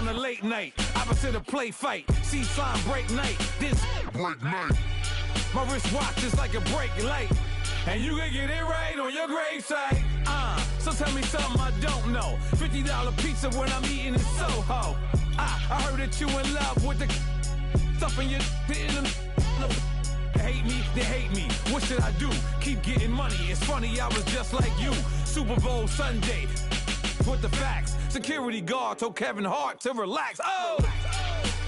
on a late night. Opposite of play fight. See slime break night. This break night. My wristwatch is like a brake light. And you can get it right on your gravesite. So tell me something I don't know. $50 pizza when I'm eating in Soho. I heard that you in love with the stuff in your hate me, they hate me. What should I do? Keep getting money. It's funny, I was just like you. Super Bowl Sunday. With the facts. Security guard told Kevin Hart to relax. Oh!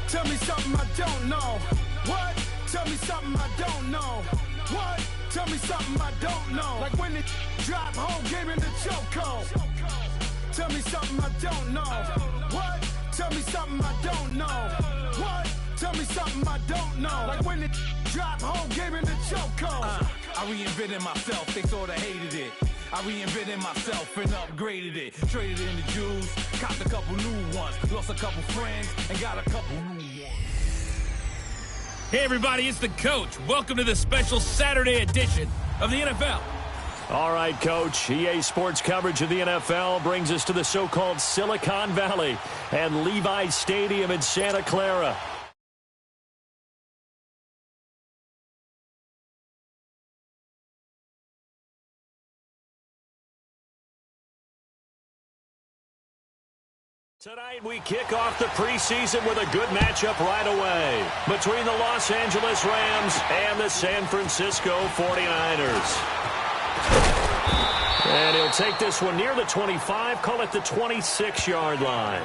Tell me something I don't know. What? Tell me something I don't know. What? Tell me something I don't know. Like when it drop home, game in the chokehold. Tell me something I don't know. What? Tell me something I don't know. What? Tell me something I don't know. Like when it drop home, game in the chokehold. I reinvented myself, they sorta hated it. I reinvented myself and upgraded it. Traded in the Jews, copped a couple new ones. Lost a couple friends and got a couple new ones. Hey everybody, it's the Coach. Welcome to the special Saturday edition of the NFL. All right, Coach. EA Sports coverage of the NFL brings us to the so-called Silicon Valley and Levi's Stadium in Santa Clara. Tonight we kick off the preseason with a good matchup right away between the Los Angeles Rams and the San Francisco 49ers. And he'll take this one near the 25, call it the 26-yard line.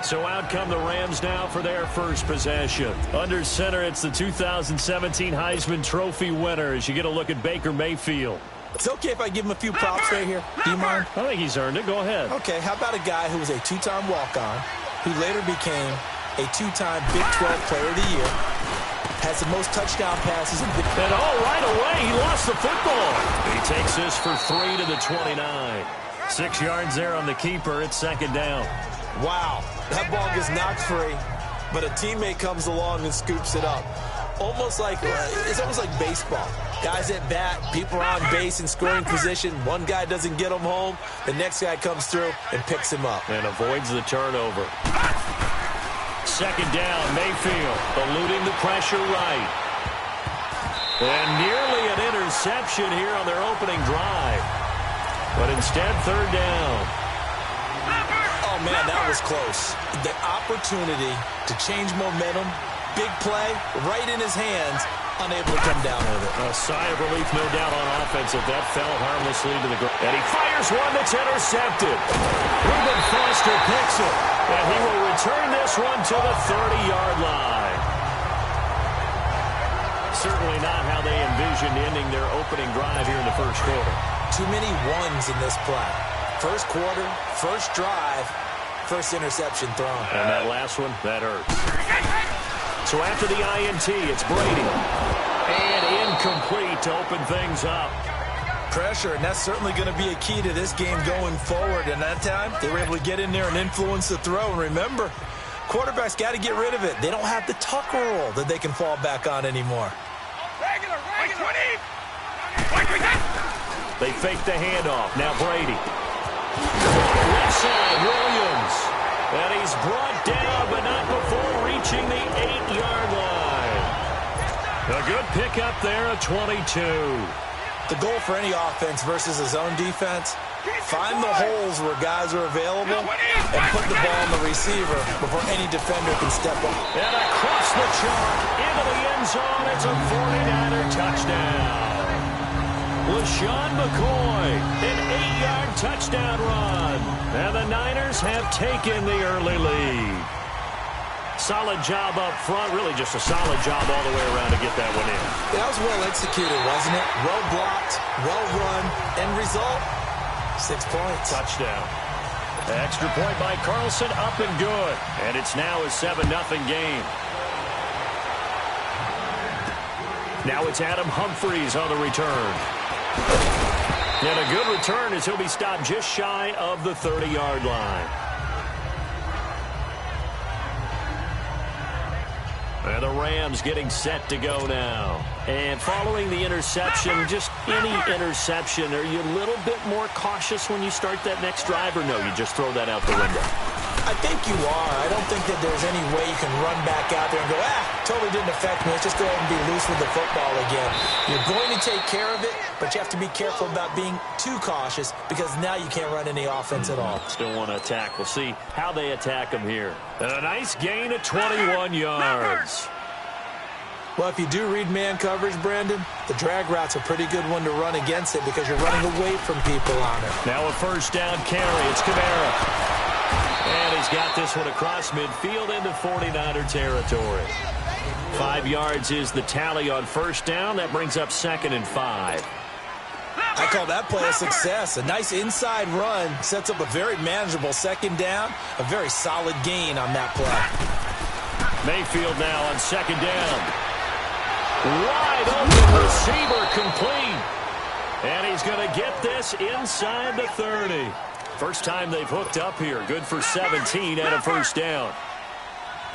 So out come the Rams now for their first possession. Under center, it's the 2017 Heisman Trophy winner as you get a look at Baker Mayfield. It's okay if I give him a few props right here. Do you mind? I think he's earned it. Go ahead. Okay, how about a guy who was a two-time walk-on, who later became a two-time Big 12 Player of the Year, has the most touchdown passes in the... And right away, he lost the football. He takes this for 3 to the 29. 6 yards there on the keeper. It's second down. Wow, that ball gets knocked free, but a teammate comes along and scoops it up. It's almost like baseball. Guys at bat, people are on base in scoring position. One guy doesn't get him home. The next guy comes through and picks him up. And avoids the turnover. Second down, Mayfield eluding the pressure right. And nearly an interception here on their opening drive. But instead, third down. Oh, man, that was close. The opportunity to change momentum, big play, right in his hands, unable to come down with it. A sigh of relief, no doubt, on offense if that fell harmlessly to the ground. And he fires one that's intercepted. Reuben Foster picks it, and he will return this one to the 30-yard line. Certainly not how they envisioned ending their opening drive here in the first quarter. Too many ones in this play. First quarter, first drive, first interception thrown. And that last one, that hurts. So after the INT, it's Brady. And incomplete to open things up. Pressure, and that's certainly going to be a key to this game going forward. And that time, they were able to get in there and influence the throw. And remember, quarterbacks got to get rid of it. They don't have the tuck roll that they can fall back on anymore. Regular. They fake the handoff. Now Brady. Left side, Williams. And he's brought down, but not before reaching the 8-yard line. A good pickup there at 22. The goal for any offense versus a zone defense, find the holes where guys are available and put the ball on the receiver before any defender can step up. And across the chalk, into the end zone, it's a 49er touchdown. LaShawn McCoy, an 8-yard touchdown run. And the Niners have taken the early lead. Solid job up front, really just a solid job all the way around to get that one in. That was well executed, wasn't it? Well blocked, well run, end result, 6 points. Touchdown. Extra point by Carlson, up and good. And it's now a 7-0 game. Now it's Adam Humphries on the return. And a good return as he'll be stopped just shy of the 30-yard line. And the Rams getting set to go now. And following the interception, just any interception, are you a little bit more cautious when you start that next drive, or no, you just throw that out the window? I I think you are. I don't think that there's any way you can run back out there and go, totally didn't affect me. Let's just go ahead and be loose with the football again. You're going to take care of it, but you have to be careful about being too cautious because now you can't run any offense at all. Still want to attack. We'll see how they attack him here. And a nice gain of 21 yards. Well, if you do read man coverage, Brandon, the drag route's a pretty good one to run against it because you're running away from people on it. Now a first down carry. It's Kamara. And he's got this one across midfield into 49er territory. 5 yards is the tally on first down. That brings up 2nd and 5. I call that play a success. A nice inside run sets up a very manageable 2nd down. A very solid gain on that play. Mayfield now on 2nd down. Wide open receiver complete. And he's going to get this inside the 30. First time they've hooked up here. Good for 17 and a first down.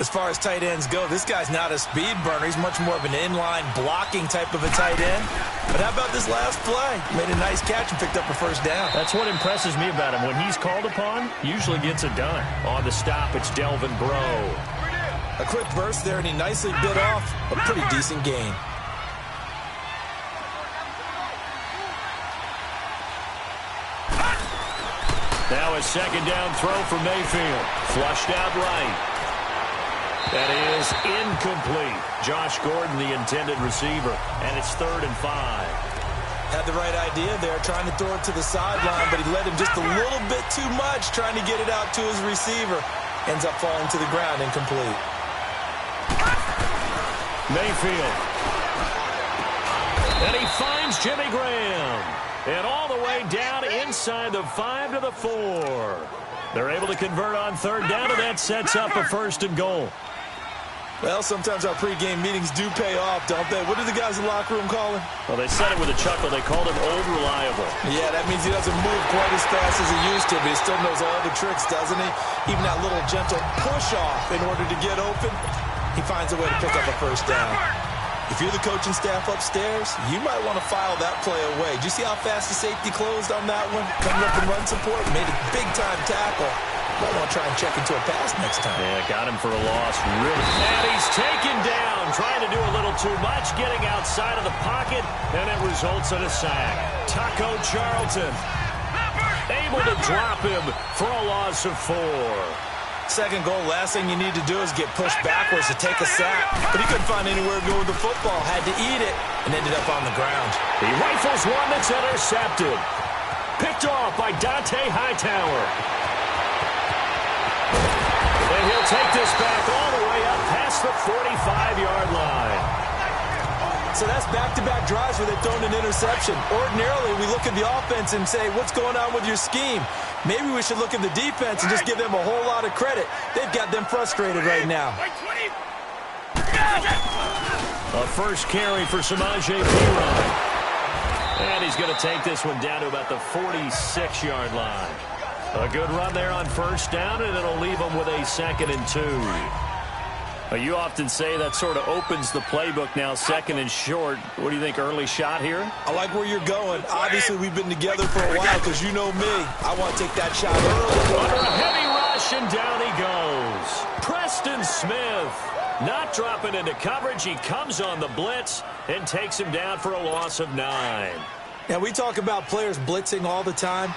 As far as tight ends go, this guy's not a speed burner. He's much more of an inline blocking type of a tight end. But how about this last play? Made a nice catch and picked up a first down. That's what impresses me about him. When he's called upon, usually gets it done. On the stop, it's Delvin Breaux. A quick burst there, and he nicely bit off a pretty decent gain. Now a 2nd down throw for Mayfield. Flushed out right. That is incomplete. Josh Gordon, the intended receiver, and it's 3rd and 5. Had the right idea there, trying to throw it to the sideline, but he led him just a little bit too much, trying to get it out to his receiver. Ends up falling to the ground, incomplete. Mayfield. And he finds Jimmy Graham. And all the way down inside the 5 to the 4. They're able to convert on 3rd down, and that sets up a 1st and goal. Well, sometimes our pregame meetings do pay off, don't they? What do the guys in the locker room call him? Well, they said it with a chuckle. They called him Old Reliable. Yeah, that means he doesn't move quite as fast as he used to, but he still knows all the tricks, doesn't he? Even that little gentle push-off in order to get open, he finds a way to pick up a first down. If you're the coaching staff upstairs, you might want to file that play away. Did you see how fast the safety closed on that one? Coming up in run support, made a big-time tackle. Might want to try and check into a pass next time. Yeah, got him for a loss. Really. And he's taken down, trying to do a little too much, getting outside of the pocket, and it results in a sack. Taco Charlton able to drop him for a loss of 4. 2nd goal, last thing you need to do is get pushed backwards to take a sack. But he couldn't find anywhere to go with the football. Had to eat it and ended up on the ground. He rifles one that's intercepted. Picked off by Dante Hightower. And he'll take this back all the way up past the 45-yard line. So that's back-to-back drives where they've thrown an interception. Ordinarily, we look at the offense and say, what's going on with your scheme? Maybe we should look at the defense and just give them a whole lot of credit. They've got them frustrated right now. A first carry for Samaje Perine. And he's going to take this one down to about the 46-yard line. A good run there on first down, and it'll leave them with a 2nd and 2. You often say that sort of opens the playbook now, 2nd and short. What do you think, early shot here? I like where you're going. Obviously, we've been together for a while because you know me. I want to take that shot early. Under a heavy rush, and down he goes. Preston Smith not dropping into coverage. He comes on the blitz and takes him down for a loss of 9. Now, we talk about players blitzing all the time.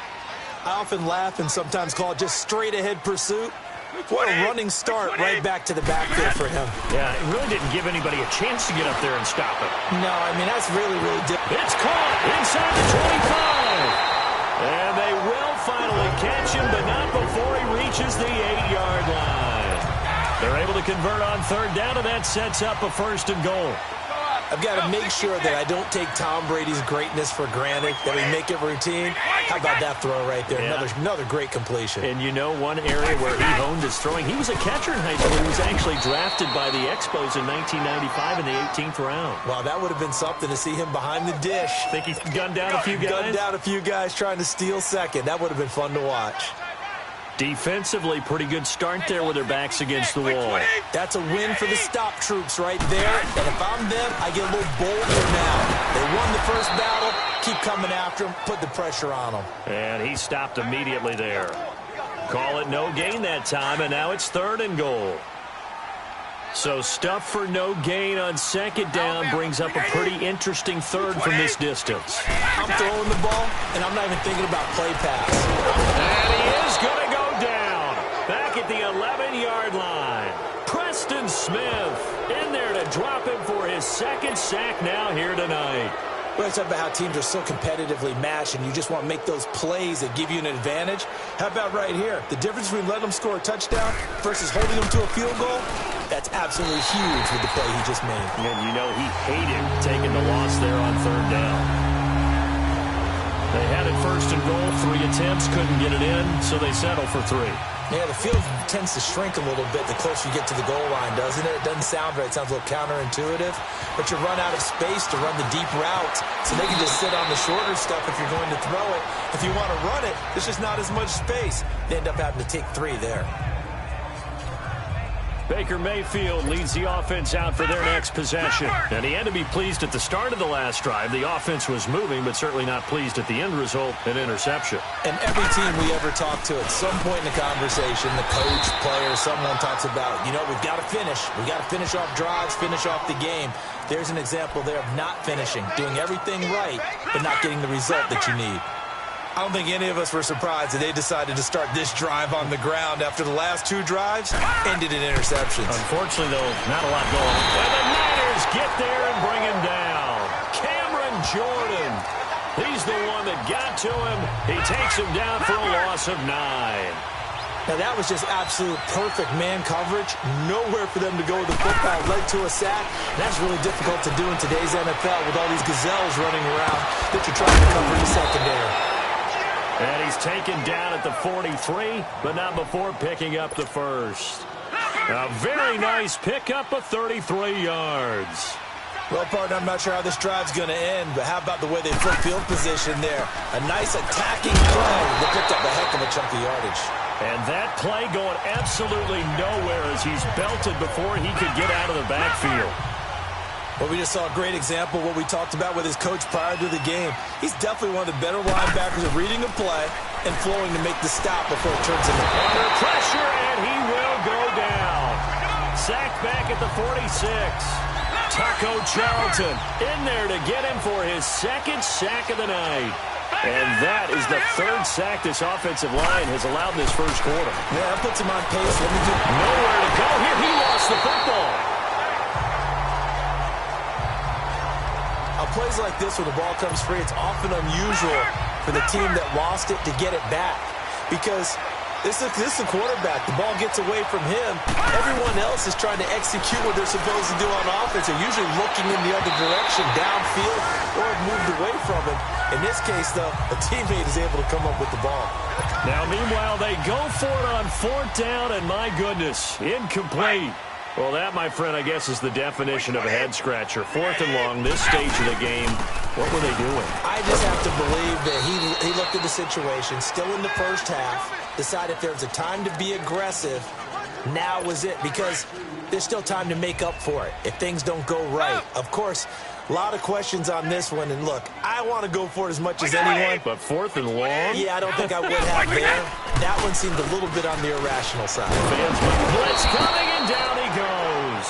I often laugh and sometimes call it just straight-ahead pursuit. What a running start right back to the backfield for him. Yeah, it really didn't give anybody a chance to get up there and stop it. No, I mean, that's really different. It's caught inside the 25. And they will finally catch him, but not before he reaches the 8-yard line. They're able to convert on 3rd down, and that sets up a 1st and goal. I've got to make sure that I don't take Tom Brady's greatness for granted, that we make it routine. How about that throw right there? Yeah. Another great completion. And you know one area where he honed his throwing, he was a catcher in high school. He was actually drafted by the Expos in 1995 in the 18th round. Wow, that would have been something to see him behind the dish. Think he's gunned down a few guys? Gunned down a few guys trying to steal 2nd. That would have been fun to watch. Defensively, pretty good start there with their backs against the wall. That's a win for the stop troops right there. And if I'm them, I get a little bolder now. They won the first battle. Keep coming after them. Put the pressure on them. And he stopped immediately there. Call it no gain that time, and now it's 3rd and goal. So stuff for no gain on 2nd down brings up a pretty interesting 3rd from this distance. I'm throwing the ball, and I'm not even thinking about play pass. And he is going to go down. Back at the 11-yard line. Preston Smith in there to drop him for his 2nd sack now here tonight. We're talking about how teams are so competitively matched and you just want to make those plays that give you an advantage. How about right here? The difference between letting them score a touchdown versus holding them to a field goal, that's absolutely huge with the play he just made. And you know he hated taking the loss there on 3rd down. They had it 1st and goal, 3 attempts, couldn't get it in, so they settle for 3. Yeah, the field tends to shrink a little bit the closer you get to the goal line, doesn't it? It doesn't sound right. It sounds a little counterintuitive. But you run out of space to run the deep routes, so they can just sit on the shorter stuff if you're going to throw it. If you want to run it, there's just not as much space. They end up having to take 3 there. Baker Mayfield leads the offense out for their next possession. And he had to be pleased at the start of the last drive. The offense was moving, but certainly not pleased at the end result, an interception. And every team we ever talk to at some point in the conversation, the coach, player, someone talks about, you know, we've got to finish. We've got to finish off drives, finish off the game. There's an example there of not finishing, doing everything right, but not getting the result that you need. I don't think any of us were surprised that they decided to start this drive on the ground after the last 2 drives ended in interceptions. Unfortunately, though, not a lot going on. And the Niners get there and bring him down. Cameron Jordan. He's the one that got to him. He takes him down for a loss of 9. Now, that was just absolute perfect man coverage. Nowhere for them to go with the football. Led to a sack. That's really difficult to do in today's NFL with all these gazelles running around that you're trying to cover in the secondary. And he's taken down at the 43, but not before picking up the 1st. A very nice pickup of 33 yards. Well, partner, I'm not sure how this drive's going to end, but how about the way they flip field position there? A nice attacking play that picked up a heck of a chunk of yardage. And that play going absolutely nowhere as he's belted before he could get out of the backfield. Well, we just saw a great example of what we talked about with his coach prior to the game. He's definitely one of the better linebackers at reading a play and flowing to make the stop before it turns into under pressure, and he will go down. Sacked back at the 46. Taco Charlton in there to get him for his 2nd sack of the night. And that is the 3rd sack this offensive line has allowed in this 1st quarter. Yeah, that puts him on pace. Nowhere to go here. He lost the football. Plays like this when the ball comes free, it's often unusual for the team that lost it to get it back. Because this is the quarterback. The ball gets away from him. Everyone else is trying to execute what they're supposed to do on offense. They're usually looking in the other direction, downfield, or have moved away from it. In this case, though, a teammate is able to come up with the ball. Now, meanwhile, they go for it on 4th down, and my goodness, incomplete. Well, that, my friend, I guess is the definition of a head-scratcher. 4th and long, this stage of the game. What were they doing? I just have to believe that he looked at the situation, still in the 1st half, decided if there was a time to be aggressive, now was it, because there's still time to make up for it if things don't go right. Of course, a lot of questions on this one, and look, I want to go for it as much as anyone. But 4th and long? Yeah, I don't think I would have there. That one seemed a little bit on the irrational side. Blitz coming, and down he goes.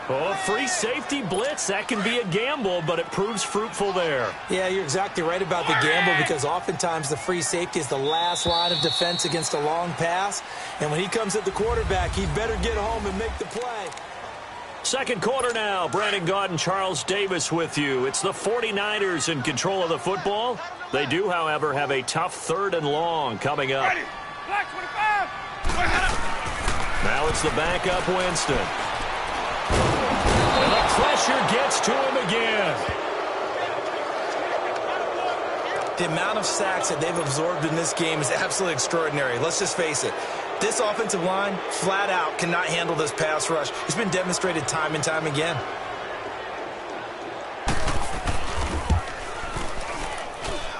Oh, free safety blitz, that can be a gamble, but it proves fruitful there. Yeah, you're exactly right about the gamble, because oftentimes the free safety is the last line of defense against a long pass. And when he comes at the quarterback, he better get home and make the play. 2nd quarter now. Brandon Gaud and Charles Davis with you. It's the 49ers in control of the football. They do, however, have a tough 3rd and long coming up. Now it's the backup Winston. And the pressure gets to him again. The amount of sacks that they've absorbed in this game is absolutely extraordinary. Let's just face it. This offensive line, flat out, cannot handle this pass rush. It's been demonstrated time and time again.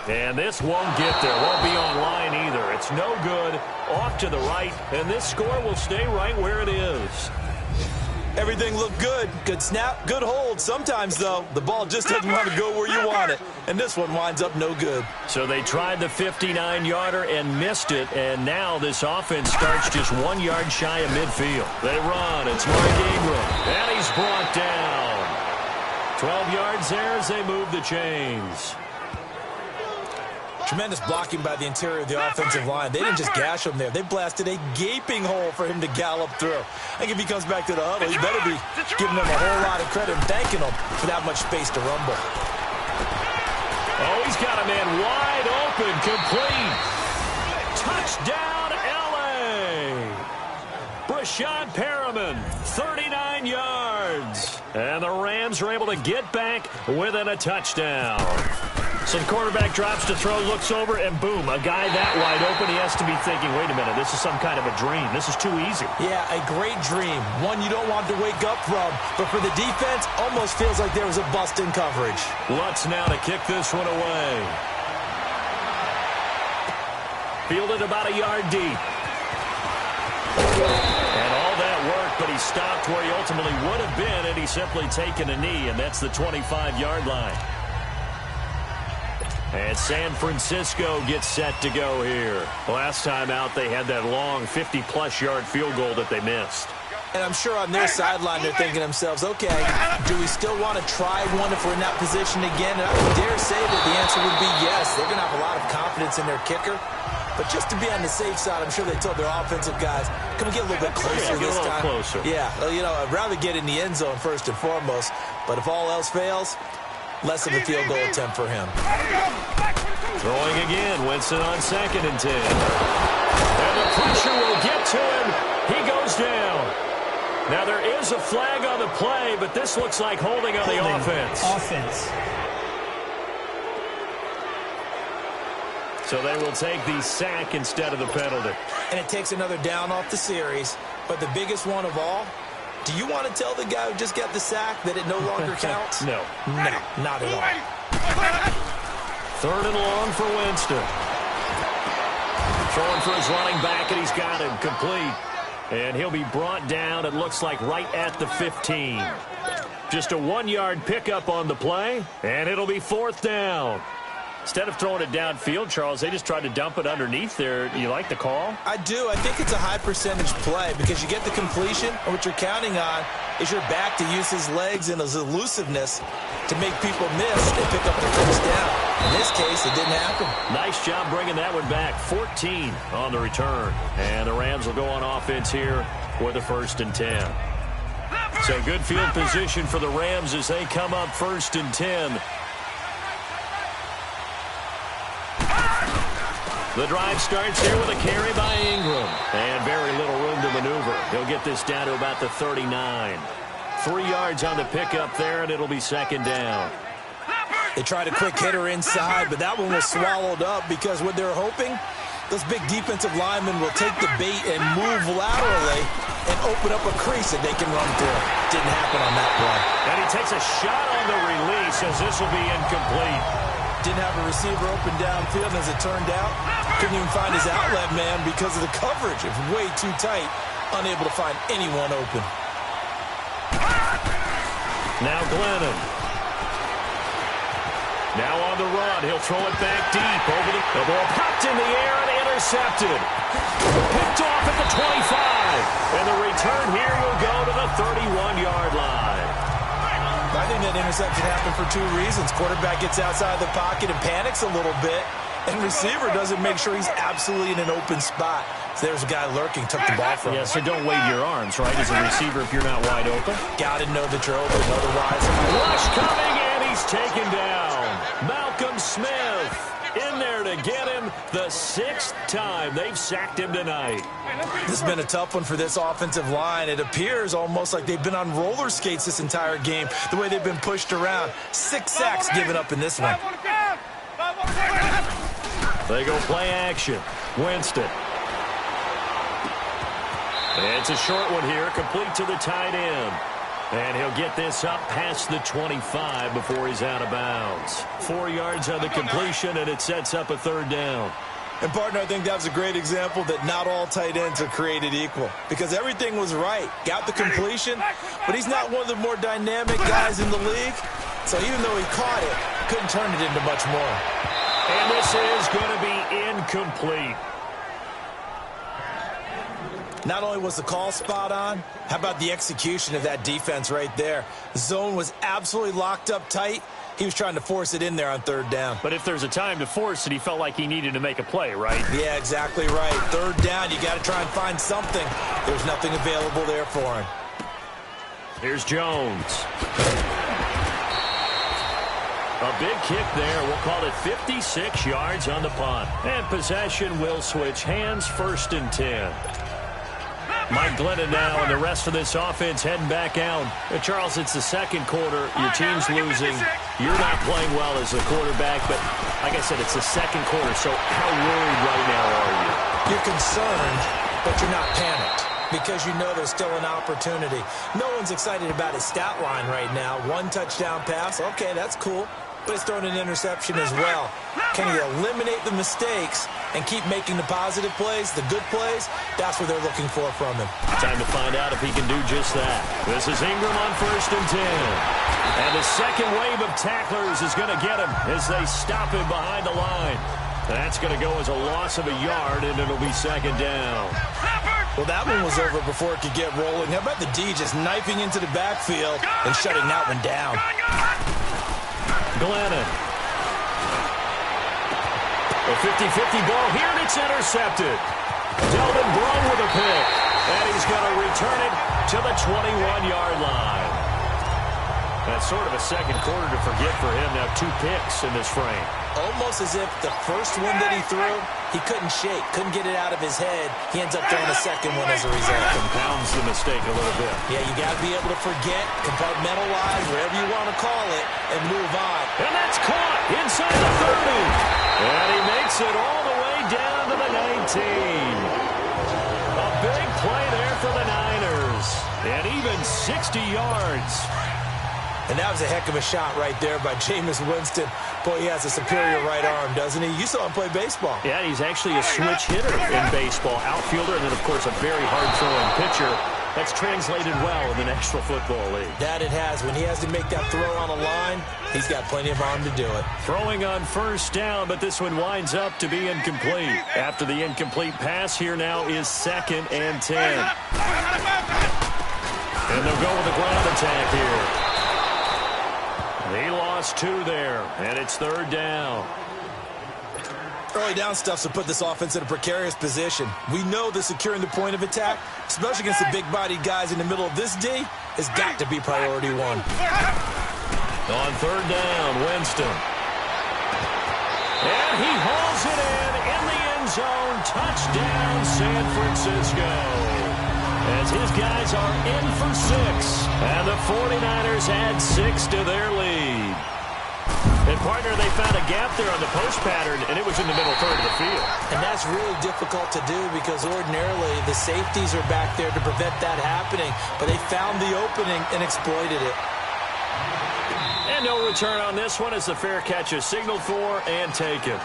And this won't get there. Won't be on line either. It's no good. Off to the right. And this score will stay right where it is. Everything looked good. Good snap, good hold. Sometimes, though, the ball just doesn't want to go where you want it. And this one winds up no good. So they tried the 59-yarder and missed it, and now this offense starts just 1 yard shy of midfield. They run. It's Mark Ingram, and he's brought down. 12 yards there as they move the chains. Tremendous blocking by the interior of the offensive line. They didn't just gash him there. They blasted a gaping hole for him to gallop through. I think if he comes back to the huddle, he better be giving them a whole lot of credit and thanking them for that much space to rumble. Oh, he's got a man wide open, complete. Touchdown, L.A. Brashad Perriman, 39 yards. And the Rams are able to get back within a touchdown. So the quarterback drops to throw, looks over, and boom, a guy that wide open, he has to be thinking, wait a minute, this is some kind of a dream. This is too easy. Yeah, a great dream. One you don't want to wake up from. But for the defense, almost feels like there was a bust in coverage. Lutz now to kick this one away. Fielded about a yard deep. And all that work, but he stopped where he ultimately would have been, and he's simply taken a knee, and that's the 25-yard line. And San Francisco gets set to go here. Last time out, they had that long 50-plus yard field goal that they missed. And I'm sure on their sideline, they're thinking to themselves, okay, do we still want to try one if we're in that position again? And I would dare say that the answer would be yes. They're going to have a lot of confidence in their kicker. But just to be on the safe side, I'm sure they told their offensive guys, can we get a little bit closer this time? Closer. Yeah, well, you know, I'd rather get in the end zone first and foremost. But if all else fails, less of a field goal attempt for him. Throwing again, Winston on 2nd and 10. And the pressure will get to him. He goes down. Now there is a flag on the play, but this looks like holding on the offense. So they will take the sack instead of the penalty. And it takes another down off the series. But the biggest one of all, do you want to tell the guy who just got the sack that it no longer counts? No. No, not at all. 3rd and long for Winston. Throwing for his running back, and he's got him complete. And he'll be brought down, it looks like, right at the 15. Just a 1-yard pickup on the play, and it'll be 4th down. Instead of throwing it downfield, Charles, they just tried to dump it underneath there. You like the call? I do. I think it's a high-percentage play because you get the completion, and what you're counting on is your back to use his legs and his elusiveness to make people miss and pick up the first down. In this case, it didn't happen. Nice job bringing that one back. 14 on the return. And the Rams will go on offense here with a 1st and 10. So good field position for the Rams as they come up 1st and 10. The drive starts here with a carry by Ingram. And very little room to maneuver. He'll get this down to about the 39. 3 yards on the pickup there, and it'll be 2nd down. They tried a quick hitter inside, but that one was swallowed up because what they're hoping, those big defensive linemen will take the bait and move laterally and open up a crease that they can run through. Didn't happen on that play. And he takes a shot on the release as this will be incomplete. Didn't have a receiver open downfield, and as it turned out, couldn't even find his outlet man because of the coverage. It was way too tight, unable to find anyone open. Now Glennon. Now on the run. He'll throw it back deep. Over the ball popped in the air and intercepted. Picked off at the 25. And the return here will go to the 31-yard line. I think that interception happened for 2 reasons. Quarterback gets outside the pocket and panics a little bit. And receiver doesn't make sure he's absolutely in an open spot. So there's a guy lurking, took the ball from him. Yeah, so don't wave your arms, right, as a receiver if you're not wide open. Got to know that you're open, otherwise. Rush coming, and he's taken down. Malcolm Smith in there to get him the 6th time they've sacked him tonight. This has been a tough one for this offensive line. It appears almost like they've been on roller skates this entire game, the way they've been pushed around. 6 sacks given up in this one. They go play action. Winston. And it's a short one here, complete to the tight end. And he'll get this up past the 25 before he's out of bounds. 4 yards on the completion, and it sets up a 3rd down. And, partner, I think that was a great example that not all tight ends are created equal because everything was right. Got the completion, but he's not one of the more dynamic guys in the league. So even though he caught it, couldn't turn it into much more. And this is going to be incomplete. Not only was the call spot on, how about the execution of that defense right there? The zone was absolutely locked up tight. He was trying to force it in there on third down. But if there's a time to force it, he felt like he needed to make a play, right? Yeah, exactly right. Third down, you got to try and find something. There's nothing available there for him. Here's Jones. A big kick there. We'll call it 56 yards on the punt. And possession will switch hands, 1st and 10. Mike Glennon now and the rest of this offense heading back out. Charles, it's the second quarter. Your team's losing. You're not playing well as a quarterback, but like I said, it's the second quarter, so how worried right now are you? You're concerned, but you're not panicked because you know there's still an opportunity. No one's excited about his stat line right now. 1 touchdown pass, okay, that's cool. But he's thrown an interception as well. Can he eliminate the mistakes and keep making the positive plays, the good plays? That's what they're looking for from him. Time to find out if he can do just that. This is Ingram on 1st and 10. And the second wave of tacklers is going to get him as they stop him behind the line. That's going to go as a loss of a yard, and it'll be 2nd down. Well, that one was over before it could get rolling. How about the D just knifing into the backfield and shutting that one down? Glennon. A 50-50 ball here, and it's intercepted. Delvin Breaux with a pick. And he's going to return it to the 21-yard line. That's sort of a second quarter to forget for him. Now 2 picks in this frame. Almost as if the first one that he threw, he couldn't shake, couldn't get it out of his head. He ends up throwing a second one as a result. Compounds the mistake a little bit. Yeah, you got to be able to forget, compartmentalize, whatever you want to call it, and move on. And that's caught inside the 30. And he makes it all the way down to the 19. A big play there for the Niners. And even 60 yards. And that was a heck of a shot right there by Jameis Winston. Boy, he has a superior right arm, doesn't he? You saw him play baseball. Yeah, he's actually a switch hitter in baseball. Outfielder, and then, of course, a very hard-throwing pitcher. That's translated well in the National Football League. That it has. When he has to make that throw on a line, he's got plenty of arm to do it. Throwing on 1st down, but this one winds up to be incomplete. After the incomplete pass, here now is 2nd and 10. And they'll go with the ground attack here. He lost 2 there, and it's 3rd down. Early down stuff to put this offense in a precarious position. We know that securing the point of attack, especially against the big-bodied guys in the middle of this D, has got to be priority 1. On 3rd down, Winston. And he hauls it in the end zone. Touchdown, San Francisco. As his guys are in for 6. And the 49ers add 6 to their lead. And, partner, they found a gap there on the post pattern, and it was in the middle third of the field. And that's really difficult to do because ordinarily the safeties are back there to prevent that happening. But they found the opening and exploited it. And no return on this one as the fair catch is signaled for and taken.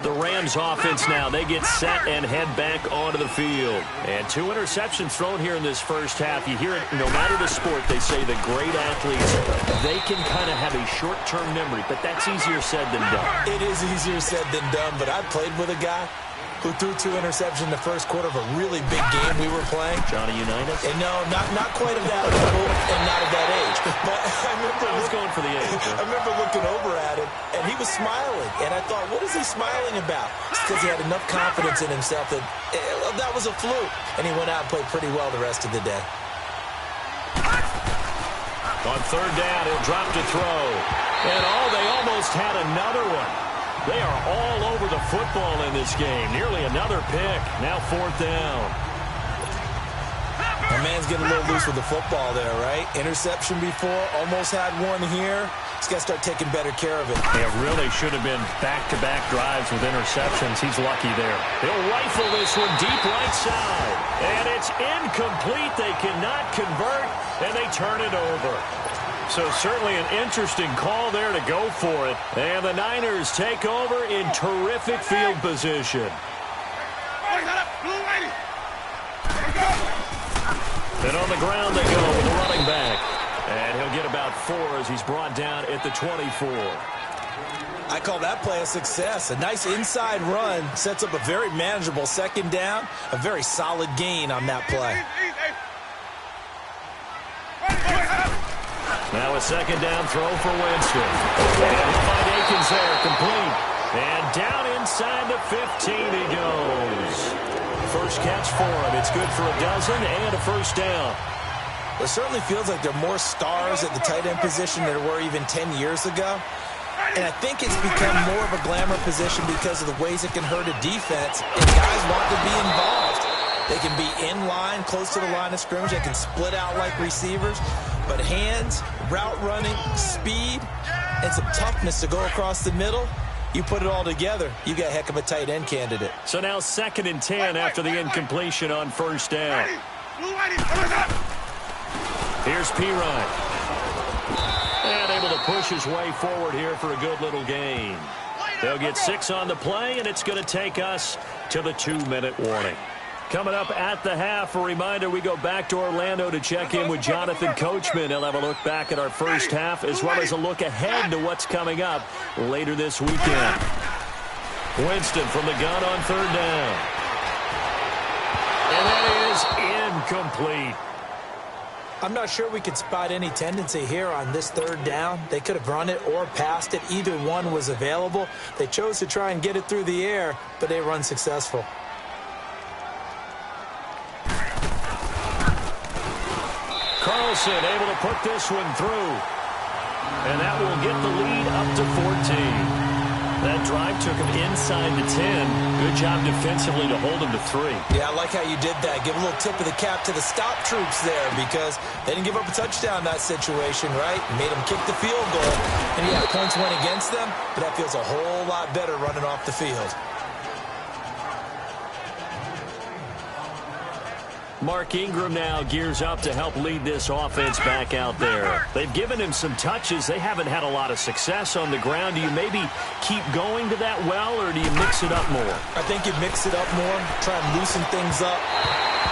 The Rams offense now, they get set and head back onto the field. And 2 interceptions thrown here in this first half. You hear it, no matter the sport, they say the great athletes, they can kind of have a short-term memory, but that's easier said than done. It is easier said than done, but I played with a guy who threw 2 interceptions in the first quarter of a really big game we were playing. Johnny Unitas? And no, not quite of that level and not of that age. But I was going for the age. I remember looking over at him, and he was smiling. And I thought, what is he smiling about? It's because he had enough confidence in himself that that was a fluke. And he went out and played pretty well the rest of the day. On 3rd down, he'll drop to throw. And they almost had another one. They are all over the football in this game. Nearly another pick. Now 4th down. My man's getting a little loose with the football there, right? Interception before, almost had one here. He's got to start taking better care of it. It really should have been back-to-back drives with interceptions. He's lucky there. He'll rifle this one deep right side. And it's incomplete. They cannot convert, and they turn it over. So certainly an interesting call there to go for it. And the Niners take over in terrific field position. And on the ground they go with the running back. And he'll get about 4 as he's brought down at the 24. I call that play a success. A nice inside run sets up a very manageable second down. A very solid gain on that play. Now a second down throw for Winston. And he'll find Akins there, complete. And down inside the 15 he goes. First catch for him. It's good for a dozen and a first down. It certainly feels like there are more stars at the tight end position than there were even 10 years ago. And I think it's become more of a glamour position because of the ways it can hurt a defense. And guys want to be involved. They can be in line, close to the line of scrimmage. They can split out like receivers. But hands, route running, speed, and some toughness to go across the middle, you put it all together, you got a heck of a tight end candidate. So now 2nd and 10 after the incompletion on first down. Here's Pirine. And able to push his way forward here for a good little gain. They'll get 6 on the play, and it's going to take us to the 2-minute warning. Coming up at the half, a reminder, we go back to Orlando to check in with Jonathan Coachman. He'll have a look back at our first half, as well as a look ahead to what's coming up later this weekend. Winston from the gun on 3rd down. And that is incomplete. I'm not sure we could spot any tendency here on this 3rd down. They could have run it or passed it. Either one was available. They chose to try and get it through the air, but they were unsuccessful. Carlson able to put this one through. And that will get the lead up to 14. That drive took him inside the 10. Good job defensively to hold him to 3. Yeah, I like how you did that. Give a little tip of the cap to the stop troops there because they didn't give up a touchdown in that situation, right? Made them kick the field goal. And yeah, points went against them, but that feels a whole lot better running off the field. Mark Ingram now gears up to help lead this offense back out there. They've given him some touches. They haven't had a lot of success on the ground. Do you maybe keep going to that well, or do you mix it up more? I think you mix it up more, try and loosen things up.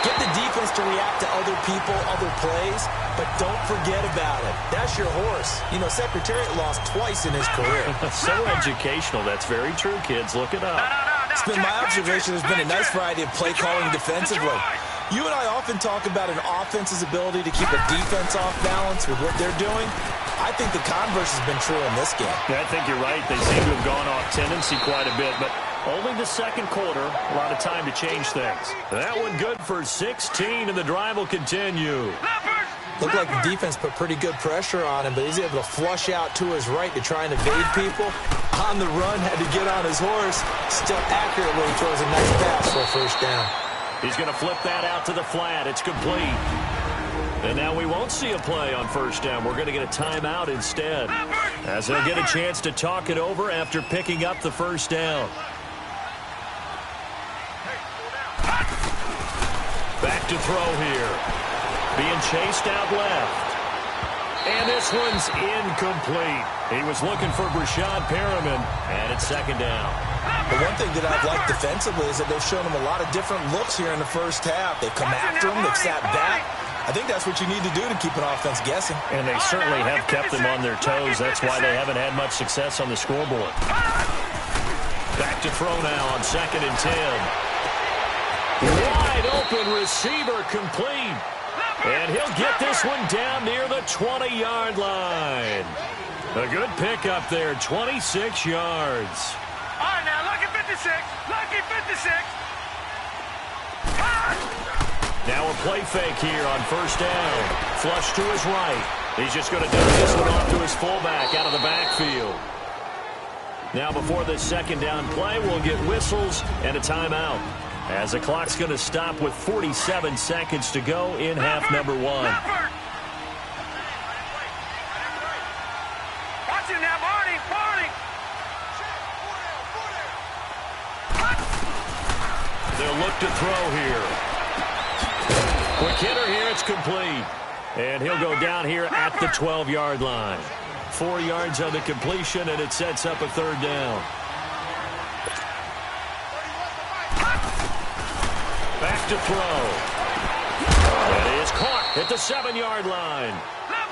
Get the defense to react to other people, other plays, but don't forget about it. That's your horse. You know, Secretariat lost twice in his career. So educational. That's very true, kids. Look it up. It's been my observation there's been a nice variety of play calling defensively. You and I often talk about an offense's ability to keep a defense off balance with what they're doing. I think the converse has been true in this game. Yeah, I think you're right. They seem to have gone off tendency quite a bit, but only the 2nd quarter. A lot of time to change things. That one good for 16, and the drive will continue. Looked like the defense put pretty good pressure on him, but he's able to flush out to his right to try and evade people. On the run, had to get on his horse. Still accurately throws a nice pass for a first down. He's going to flip that out to the flat. It's complete. And now we won't see a play on first down. We're going to get a timeout instead, as they'll get a chance to talk it over after picking up the first down. Back to throw here. Being chased out left. And this one's incomplete. He was looking for Brashad Perriman, and it's 2nd down. The one thing that I've liked defensively is that they've shown him a lot of different looks here in the first half. They've come after him. They've sat back. I think that's what you need to do to keep an offense guessing. And they certainly have kept them on their toes. That's why they haven't had much success on the scoreboard. Back to throw now on 2nd and 10. Wide open receiver complete. And he'll get this one down near the 20-yard line. A good pickup there, 26 yards. All right, now, lucky 56. Lucky 56. Now a play fake here on first down. Flush to his right. He's just going to dump this one off to his fullback out of the backfield. Now before this 2nd down play, we'll get whistles and a timeout, as the clock's going to stop with 47 seconds to go in half number 1. Watch it now, Barney. Barney. They'll look to throw here. Quick hitter here, it's complete. And he'll go down here at the 12-yard line. 4 yards on the completion, and it sets up a third down. Back to throw. And he is caught at the 7-yard line.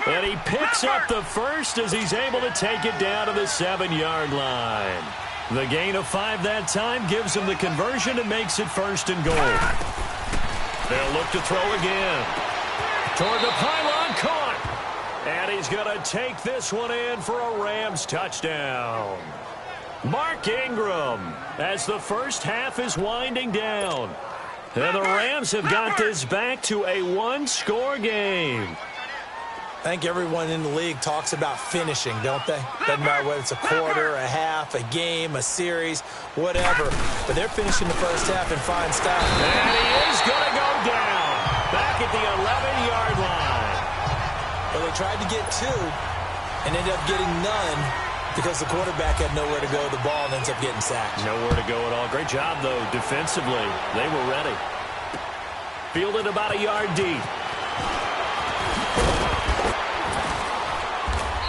And he picks up the first as he's able to take it down to the 7-yard line. The gain of 5 that time gives him the conversion and makes it 1st and goal. They'll look to throw again. Toward the pylon, caught. And he's going to take this one in for a Rams touchdown. Mark Ingram, as the first half is winding down. And the Rams have got this back to a 1-score game. I think everyone in the league talks about finishing, don't they? Doesn't matter whether it's a quarter, a half, a game, a series, whatever. But they're finishing the first half in fine style. And he is going to go down. Back at the 11-yard line. Well, they tried to get 2 and ended up getting none because the quarterback had nowhere to go. The ball ends up getting sacked. Nowhere to go at all. Great job, though, defensively. They were ready. Fielded about a yard deep.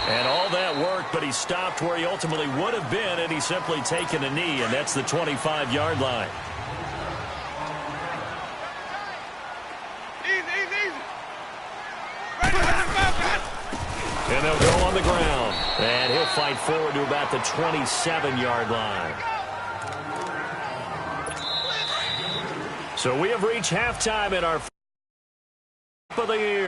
And all that work, but he stopped where he ultimately would have been, and he's simply taken a knee, and that's the 25-yard line. And they'll go on the ground. And he'll fight forward to about the 27-yard line. So we have reached halftime in our of the year.